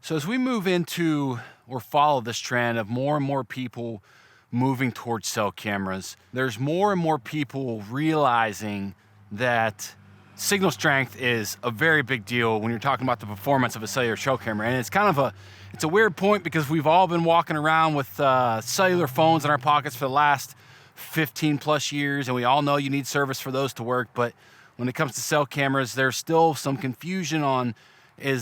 So as we move into or follow this trend of more and more people moving towards cell cameras, there's more and more people realizing that signal strength is a very big deal when you're talking about the performance of a cellular trail camera. And it's a weird point because we've all been walking around with cellular phones in our pockets for the last 15 plus years, and we all know you need service for those to work. But when it comes to cell cameras, there's still some confusion on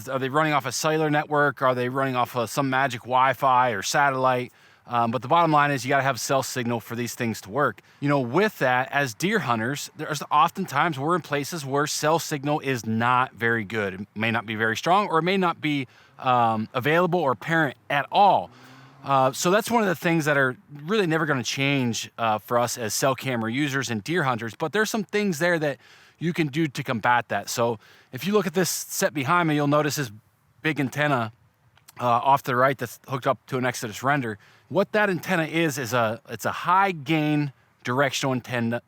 are they running off a cellular network? Are they running off of some magic Wi-Fi or satellite? But the bottom line is you got to have cell signal for these things to work. You know, with that, as deer hunters, there's oftentimes we're in places where cell signal is not very good. It may not be very strong, or it may not be available or apparent at all. So that's one of the things that are really never going to change for us as cell camera users and deer hunters. But there's some things there that you can do to combat that. So if you look at this set behind me, you'll notice this big antenna off to the right that's hooked up to an Exodus render. What that antenna is it's a high gain directional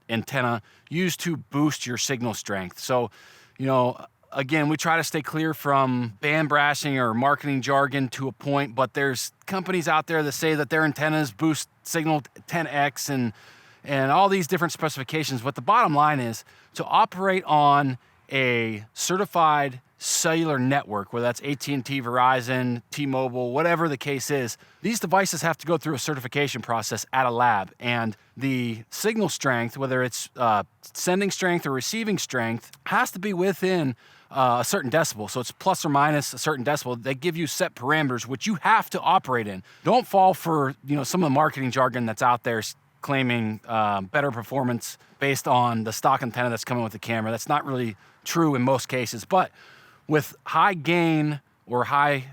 antenna used to boost your signal strength. So, you know, again, we try to stay clear from band brashing or marketing jargon to a point, but there's companies out there that say that their antennas boost signal 10x and all these different specifications. But the bottom line is to operate on a certified cellular network, whether that's AT&T, Verizon, T-Mobile, whatever the case is, these devices have to go through a certification process at a lab. And the signal strength, whether it's sending strength or receiving strength, has to be within a certain decibel. So it's plus or minus a certain decibel. They give you set parameters, which you have to operate in. Don't fall for, you know, some of the marketing jargon that's out there claiming better performance based on the stock antenna that's coming with the camera. That's not really true in most cases. But with high gain or high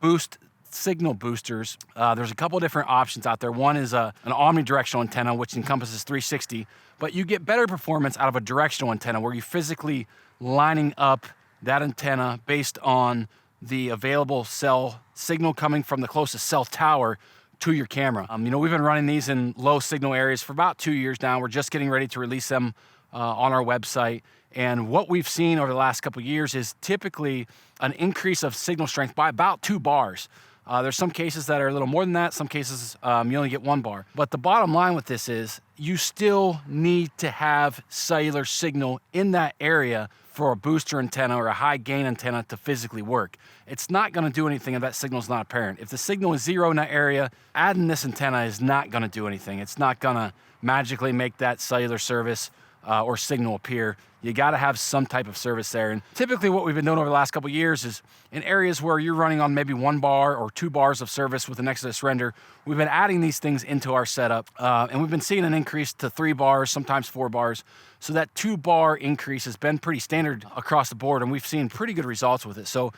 boost signal boosters, there's a couple different options out there. One is an omnidirectional antenna, which encompasses 360, but you get better performance out of a directional antenna where you physically lining up that antenna based on the available cell signal coming from the closest cell tower to your camera. You know, we've been running these in low signal areas for about 2 years now. We're just getting ready to release them on our website. And what we've seen over the last couple of years is typically an increase of signal strength by about 2 bars. There's some cases that are a little more than that. Some cases you only get 1 bar. But the bottom line with this is you still need to have cellular signal in that area for a booster antenna or a high gain antenna to physically work. It's not going to do anything if that signal is not apparent. If the signal is 0 in that area, adding this antenna is not going to do anything. It's not going to magically make that cellular service or signal appear. You got to have some type of service there. And typically what we've been doing over the last couple of years is in areas where you're running on maybe 1 bar or 2 bars of service with an Exodus render, we've been adding these things into our setup. And we've been seeing an increase to 3 bars, sometimes 4 bars. So that 2 bar increase has been pretty standard across the board, and we've seen pretty good results with it. So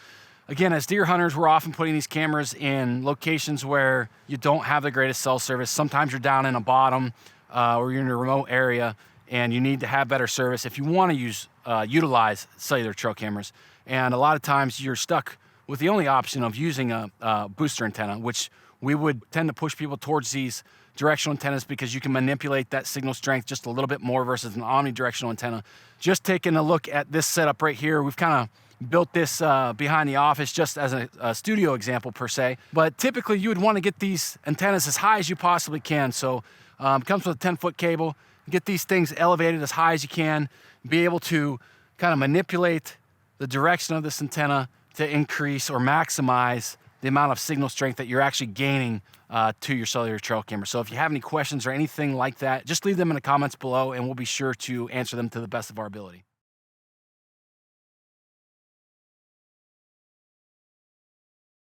again, as deer hunters, we're often putting these cameras in locations where you don't have the greatest cell service. Sometimes you're down in a bottom or you're in a remote area, and you need to have better service if you want to utilize cellular trail cameras. And a lot of times you're stuck with the only option of using a booster antenna, which we would tend to push people towards these directional antennas because you can manipulate that signal strength just a little bit more versus an omnidirectional antenna. Just taking a look at this setup right here, we've kind of built this behind the office just as a studio example per se. But typically you would want to get these antennas as high as you possibly can. So it comes with a 10-foot cable. Get these things elevated as high as you can, be able to kind of manipulate the direction of this antenna to increase or maximize the amount of signal strength that you're actually gaining to your cellular trail camera. So if you have any questions or anything like that, just leave them in the comments below and we'll be sure to answer them to the best of our ability.